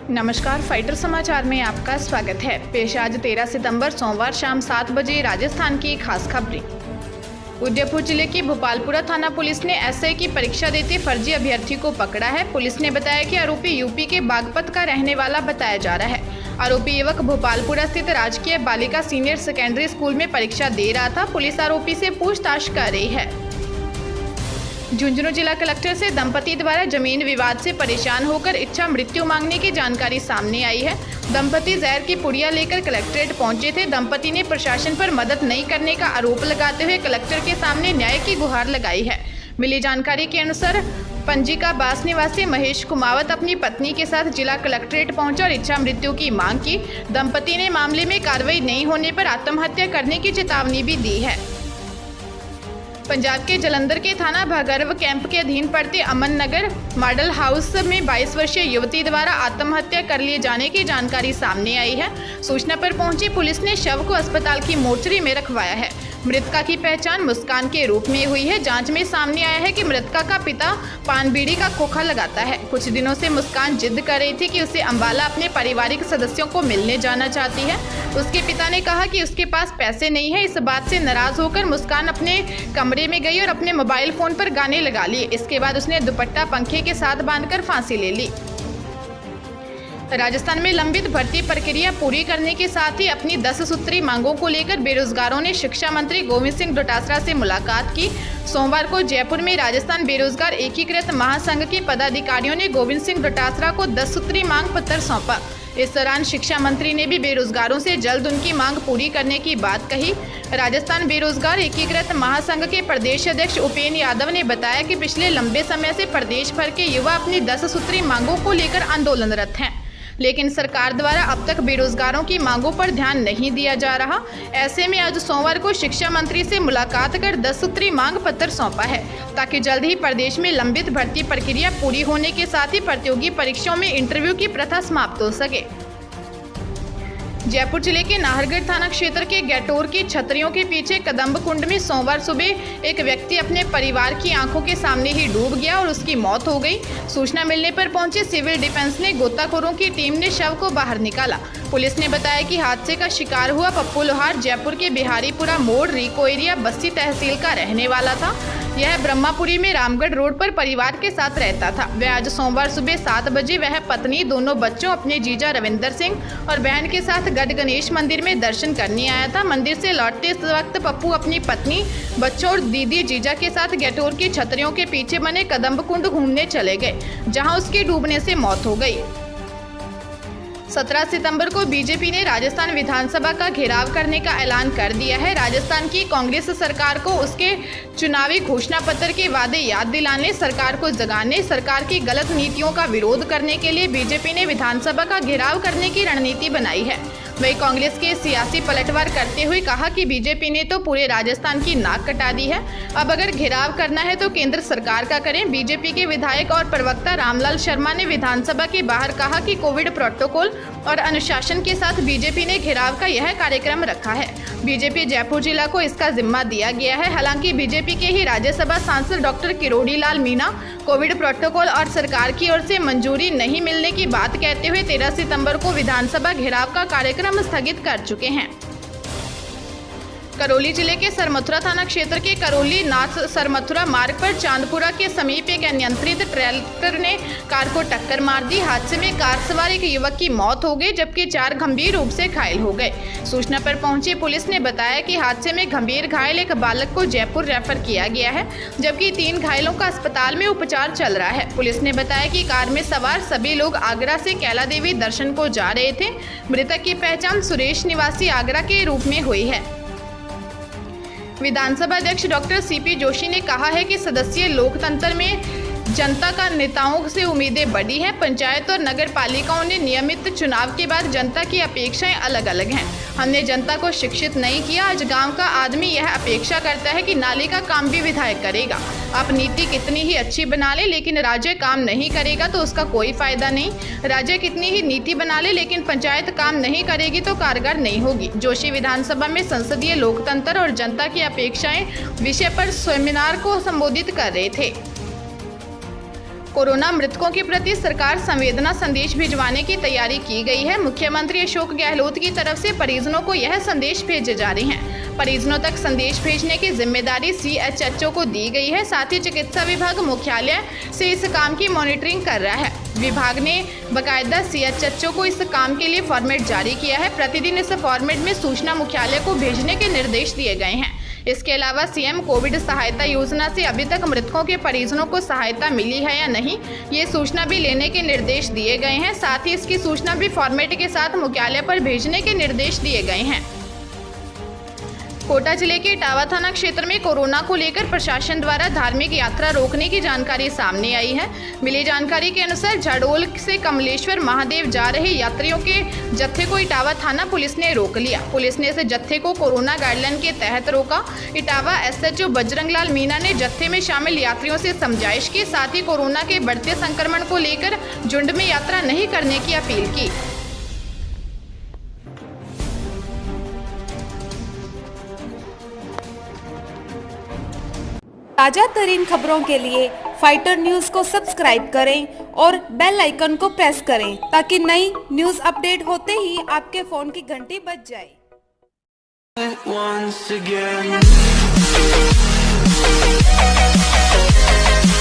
नमस्कार, फाइटर समाचार में आपका स्वागत है। पेश आज 13 सितंबर सोमवार शाम 7 बजे राजस्थान की खास खबरें। उदयपुर जिले की भोपालपुरा थाना पुलिस ने एसआई की परीक्षा देते फर्जी अभ्यर्थी को पकड़ा है। पुलिस ने बताया कि आरोपी यूपी के बागपत का रहने वाला बताया जा रहा है। आरोपी युवक भोपालपुरा स्थित राजकीय बालिका सीनियर सेकेंडरी स्कूल में परीक्षा दे रहा था। पुलिस आरोपी से पूछताछ कर रही है। झुंझुनू जिला कलेक्टर से दंपति द्वारा जमीन विवाद से परेशान होकर इच्छा मृत्यु मांगने की जानकारी सामने आई है। दंपति जहर की पुड़िया लेकर कलेक्ट्रेट पहुंचे थे। दंपति ने प्रशासन पर मदद नहीं करने का आरोप लगाते हुए कलेक्टर के सामने न्याय की गुहार लगाई है। मिली जानकारी के अनुसार पंजिका बास निवासी महेश कुमावत अपनी पत्नी के साथ जिला कलेक्ट्रेट पहुंचा और इच्छा मृत्यु की मांग की। दंपति ने मामले में कार्रवाई नहीं होने पर आत्महत्या करने की चेतावनी भी दी है। पंजाब के जलंधर के थाना भागरव कैंप के अधीन पड़ते अमन नगर मॉडल हाउस में 22 वर्षीय युवती द्वारा आत्महत्या कर लिए जाने की जानकारी सामने आई है। सूचना पर पहुंची पुलिस ने शव को अस्पताल की मोर्चरी में रखवाया है। मृतका की पहचान मुस्कान के रूप में हुई है। जांच में सामने आया है कि मृतका का पिता पान बीड़ी का खोखा लगाता है। कुछ दिनों से मुस्कान जिद कर रही थी कि उसे अंबाला अपने पारिवारिक सदस्यों को मिलने जाना चाहती है। उसके पिता ने कहा कि उसके पास पैसे नहीं है। इस बात से नाराज होकर मुस्कान अपने कमरे में गई और अपने मोबाइल फोन पर गाने लगा लिए। इसके बाद उसने दुपट्टा पंखे के साथ बांधकर फांसी ले ली। राजस्थान में लंबित भर्ती प्रक्रिया पूरी करने के साथ ही अपनी 10 सूत्री मांगों को लेकर बेरोजगारों ने शिक्षा मंत्री गोविंद सिंह डोटासरा से मुलाकात की। सोमवार को जयपुर में राजस्थान बेरोजगार एकीकृत महासंघ के पदाधिकारियों ने गोविंद सिंह डोटासरा को 10 सूत्री मांग पत्र सौंपा। इस दौरान शिक्षा मंत्री ने भी बेरोजगारों से जल्द उनकी मांग पूरी करने की बात कही। राजस्थान बेरोजगार एकीकृत महासंघ के प्रदेश अध्यक्ष उपेंद्र यादव ने बताया कि पिछले लंबे समय से प्रदेश भर के युवा अपनी 10 सूत्री मांगों को लेकर आंदोलनरत हैं, लेकिन सरकार द्वारा अब तक बेरोजगारों की मांगों पर ध्यान नहीं दिया जा रहा। ऐसे में आज सोमवार को शिक्षा मंत्री से मुलाकात कर 10 सूत्री मांग पत्र सौंपा है, ताकि जल्द ही प्रदेश में लंबित भर्ती प्रक्रिया पूरी होने के साथ ही प्रतियोगी परीक्षाओं में इंटरव्यू की प्रथा समाप्त हो सके। जयपुर जिले के नाहरगढ़ थाना क्षेत्र के गैटोर की छतरियों के पीछे कदम्ब कुंड में सोमवार सुबह एक व्यक्ति अपने परिवार की आंखों के सामने ही डूब गया और उसकी मौत हो गई। सूचना मिलने पर पहुंचे सिविल डिफेंस ने गोताखोरों की टीम ने शव को बाहर निकाला। पुलिस ने बताया कि हादसे का शिकार हुआ पप्पू लोहार जयपुर के बिहारीपुरा मोड़ रिको एरिया बस्सी तहसील का रहने वाला था। यह ब्रह्मापुरी में रामगढ़ रोड पर परिवार के साथ रहता था। वह आज सोमवार सुबह 7 बजे वह पत्नी, दोनों बच्चों, अपने जीजा रविंदर सिंह और बहन के साथ गढ़ गणेश मंदिर में दर्शन करने आया था। मंदिर से लौटते वक्त पप्पू अपनी पत्नी, बच्चों और दीदी जीजा के साथ गैटोर की छतरियों के पीछे बने कदम्ब कुंड घूमने चले गए, जहां उसके डूबने से मौत हो गई। 17 सितंबर को बीजेपी ने राजस्थान विधानसभा का घेराव करने का ऐलान कर दिया है। राजस्थान की कांग्रेस सरकार को उसके चुनावी घोषणा पत्र के वादे याद दिलाने, सरकार को जगाने, सरकार की गलत नीतियों का विरोध करने के लिए बीजेपी ने विधानसभा का घेराव करने की रणनीति बनाई है। वही कांग्रेस के सियासी पलटवार करते हुए कहा कि बीजेपी ने तो पूरे राजस्थान की नाक कटा दी है। अब अगर घेराव करना है तो केंद्र सरकार का करें। बीजेपी के विधायक और प्रवक्ता रामलाल शर्मा ने विधानसभा के बाहर कहा कि कोविड प्रोटोकॉल और अनुशासन के साथ बीजेपी ने घेराव का यह कार्यक्रम रखा है। बीजेपी जयपुर जिला को इसका जिम्मा दिया गया है। हालांकि बीजेपी के ही राज्यसभा सांसद doctor Kirori Lal Meena Covid protocol और सरकार की ओर से मंजूरी नहीं मिलने की बात कहते हुए 13 सितंबर को विधानसभा घेराव का कार्यक्रम स्थगित कर चुके हैं। करौली जिले के सरमथुरा थाना क्षेत्र के करौली नाथ सरमथुरा मार्ग पर चांदपुरा के समीप एक अनियंत्रित ट्रैक्टर ने कार को टक्कर मार दी। हादसे में कार सवार एक युवक की मौत हो गई, जबकि 4 गंभीर रूप से घायल हो गए। सूचना पर पहुंची पुलिस ने बताया कि हादसे में गंभीर घायल एक बालक को जयपुर रेफर किया गया है, जबकि 3 घायलों का अस्पताल में उपचार चल रहा है। पुलिस ने बताया कि कार में सवार सभी लोग आगरा से कैला देवी दर्शन को जा रहे थे। मृतक की पहचान सुरेश निवासी आगरा के रूप में हुई है। विधानसभा अध्यक्ष डॉक्टर सीपी जोशी ने कहा है कि सदस्यीय लोकतंत्र में जनता का नेताओं से उम्मीदें बढ़ी हैं। पंचायत और नगर पालिकाओं ने नियमित चुनाव के बाद जनता की अपेक्षाएं अलग अलग हैं। हमने जनता को शिक्षित नहीं किया। आज गांव का आदमी यह अपेक्षा करता है कि नाले का काम भी विधायक करेगा। आप नीति कितनी ही अच्छी बना ले, लेकिन राज्य काम नहीं करेगा तो उसका कोई फायदा नहीं। राज्य कितनी ही नीति बना ले, लेकिन पंचायत काम नहीं करेगी तो कारगर नहीं होगी। जोशी विधानसभा में संसदीय लोकतंत्र और जनता की अपेक्षाएं विषय पर सेमिनार को संबोधित कर रहे थे। कोरोना मृतकों के प्रति सरकार संवेदना संदेश भिजवाने की तैयारी की गई है। मुख्यमंत्री अशोक गहलोत की तरफ से परिजनों को यह संदेश भेजे जा रहे हैं। परिजनों तक संदेश भेजने की जिम्मेदारी CHHO को दी गई है। साथ ही चिकित्सा विभाग मुख्यालय से इस काम की मॉनिटरिंग कर रहा है। विभाग ने बाकायदा CHHO को इस काम के लिए फॉर्मेट जारी किया है। प्रतिदिन इस फॉर्मेट में सूचना मुख्यालय को भेजने के निर्देश दिए गए हैं। इसके अलावा सीएम कोविड सहायता योजना से अभी तक मृतकों के परिजनों को सहायता मिली है या नहीं, ये सूचना भी लेने के निर्देश दिए गए हैं। साथ ही इसकी सूचना भी फॉर्मेट के साथ मुख्यालय पर भेजने के निर्देश दिए गए हैं। कोटा जिले के इटावा थाना क्षेत्र में कोरोना को लेकर प्रशासन द्वारा धार्मिक यात्रा रोकने की जानकारी सामने आई है। मिली जानकारी के अनुसार झाडोल से कमलेश्वर महादेव जा रहे यात्रियों के जत्थे को इटावा थाना पुलिस ने रोक लिया। पुलिस ने इस जत्थे को कोरोना गाइडलाइन के तहत रोका। इटावा SHO बजरंगलाल मीणा ने जत्थे में शामिल यात्रियों से समझाइश की, साथ ही कोरोना के बढ़ते संक्रमण को लेकर झुंड में यात्रा नहीं करने की अपील की। ताजा तरीन खबरों के लिए फाइटर न्यूज को सब्सक्राइब करें और बेल आइकन को प्रेस करें ताकि नई न्यूज अपडेट होते ही आपके फोन की घंटी बज जाए।